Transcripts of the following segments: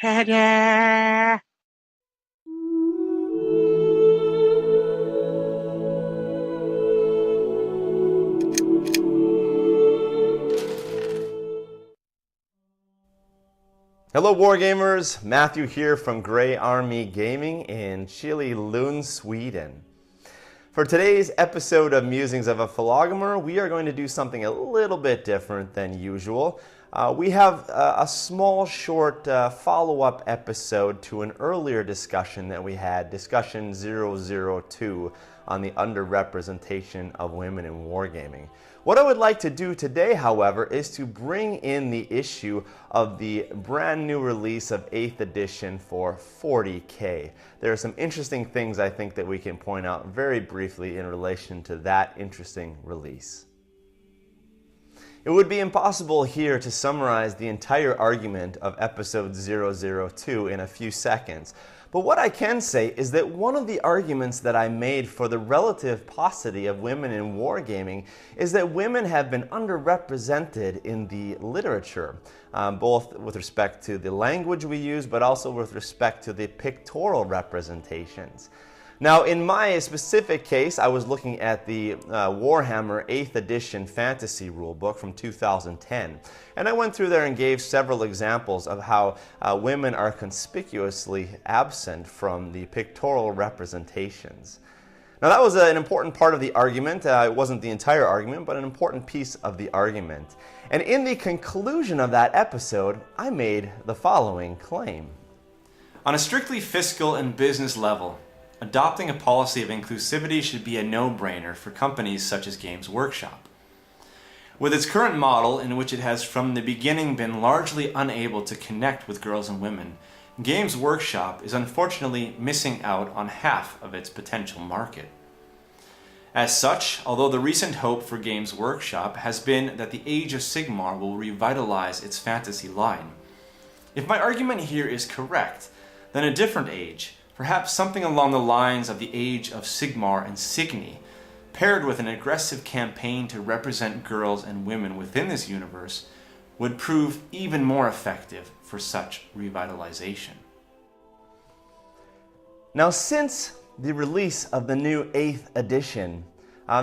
Ta-da! Hello Wargamers, Matthew here from Grey Army Gaming in chilly Lund, Sweden. For today's episode of Musings of a Philogamer, we are going to do something a little bit different than usual. We have a small, short follow-up episode to an earlier discussion that we had, discussion 002, on the underrepresentation of women in wargaming. What I would like to do today, however, is to bring in the issue of the brand new release of 8th edition for 40k. There are some interesting things I think that we can point out very briefly in relation to that interesting release. It would be impossible here to summarize the entire argument of episode 002 in a few seconds, but what I can say is that one of the arguments that I made for the relative paucity of women in wargaming is that women have been underrepresented in the literature, both with respect to the language we use, but also with respect to the pictorial representations. Now, in my specific case, I was looking at the Warhammer 8th edition fantasy rulebook from 2010. And I went through there and gave several examples of how women are conspicuously absent from the pictorial representations. Now, that was an important part of the argument. It wasn't the entire argument, but an important piece of the argument. And in the conclusion of that episode, I made the following claim. On a strictly fiscal and business level, adopting a policy of inclusivity should be a no-brainer for companies such as Games Workshop. With its current model, in which it has from the beginning been largely unable to connect with girls and women, Games Workshop is unfortunately missing out on half of its potential market. As such, although the recent hope for Games Workshop has been that the Age of Sigmar will revitalize its fantasy line, if my argument here is correct, then a different age, perhaps something along the lines of the Age of Sigmar and Signy, paired with an aggressive campaign to represent girls and women within this universe, would prove even more effective for such revitalization. Now, since the release of the new 8th edition,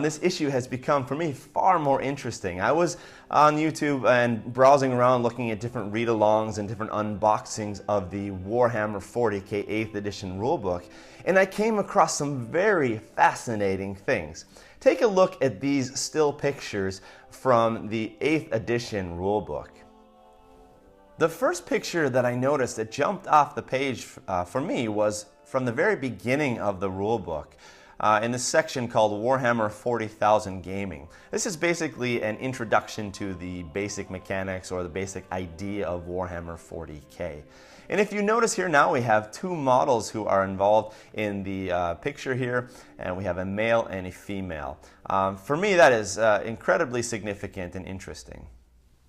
this issue has become, for me, far more interesting. I was on YouTube and browsing around looking at different read-alongs and different unboxings of the Warhammer 40k 8th edition rulebook, and I came across some very fascinating things. Take a look at these still pictures from the 8th edition rulebook. The first picture that I noticed that jumped off the page for me was from the very beginning of the rulebook. In this section called Warhammer 40,000 Gaming. This is basically an introduction to the basic mechanics or the basic idea of Warhammer 40k. And if you notice here now, we have two models who are involved in the picture here, and we have a male and a female. For me, that is incredibly significant and interesting.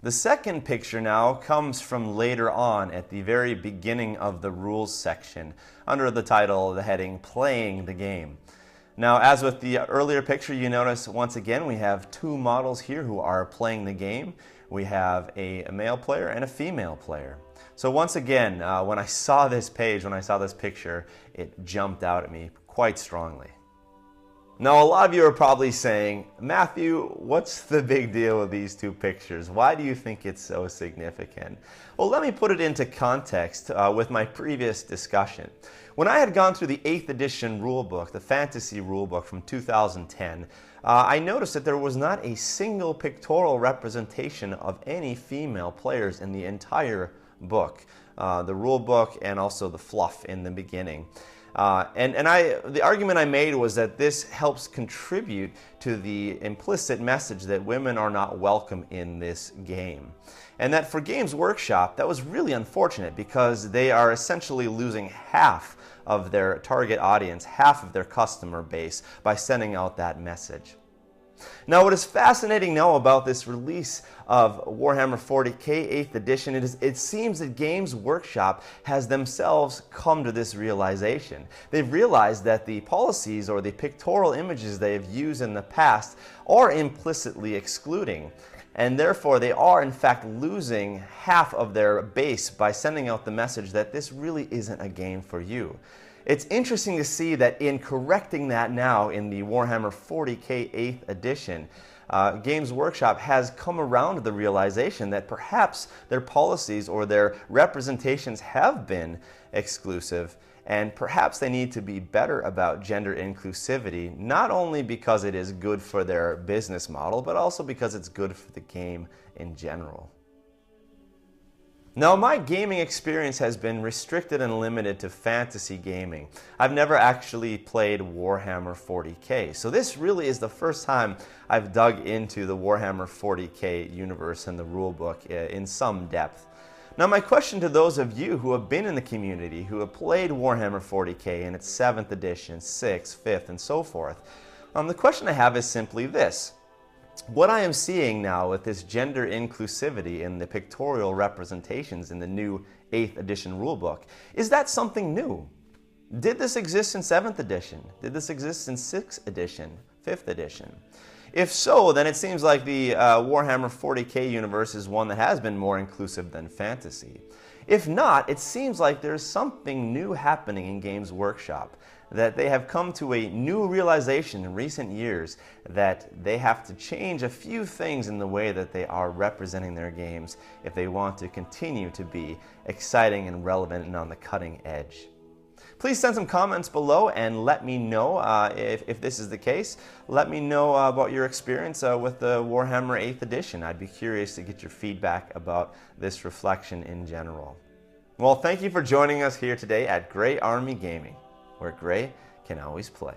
The second picture now comes from later on at the very beginning of the rules section under the title, the heading, Playing the Game. Now, as with the earlier picture, you notice once again we have two models here who are playing the game. We have a male player and a female player. So once again, when I saw this page, when I saw this picture, it jumped out at me quite strongly. Now, a lot of you are probably saying, Matthew, what's the big deal with these two pictures? Why do you think it's so significant? Well, let me put it into context with my previous discussion. When I had gone through the 8th edition rulebook, the fantasy rulebook from 2010, I noticed that there was not a single pictorial representation of any female players in the entire book, the rulebook and also the fluff in the beginning. The argument I made was that this helps contribute to the implicit message that women are not welcome in this game. And that for Games Workshop, that was really unfortunate because they are essentially losing half of their target audience, half of their customer base by sending out that message. Now, what is fascinating now about this release of Warhammer 40k 8th edition, it seems that Games Workshop has themselves come to this realization. They've realized that the policies or the pictorial images they have used in the past are implicitly excluding and therefore they are in fact losing half of their base by sending out the message that this really isn't a game for you. It's interesting to see that in correcting that now in the Warhammer 40k 8th edition, Games Workshop has come around to the realization that perhaps their policies or their representations have been exclusive, and perhaps they need to be better about gender inclusivity, not only because it is good for their business model, but also because it's good for the game in general. Now, my gaming experience has been restricted and limited to fantasy gaming. I've never actually played Warhammer 40k, so this really is the first time I've dug into the Warhammer 40k universe and the rulebook in some depth. Now, my question to those of you who have been in the community, who have played Warhammer 40k in its 7th edition, 6th, 5th, and so forth, the question I have is simply this. What I am seeing now with this gender inclusivity in the pictorial representations in the new 8th edition rulebook, is that something new? Did this exist in 7th edition? Did this exist in 6th edition, 5th edition? If so, then it seems like the Warhammer 40k universe is one that has been more inclusive than fantasy. If not, it seems like there's something new happening in Games Workshop, that they have come to a new realization in recent years that they have to change a few things in the way that they are representing their games if they want to continue to be exciting and relevant and on the cutting edge. Please send some comments below and let me know if this is the case. Let me know about your experience with the Warhammer 8th edition. I'd be curious to get your feedback about this reflection in general. Well, thank you for joining us here today at Grey Army Gaming, where Grey can always play.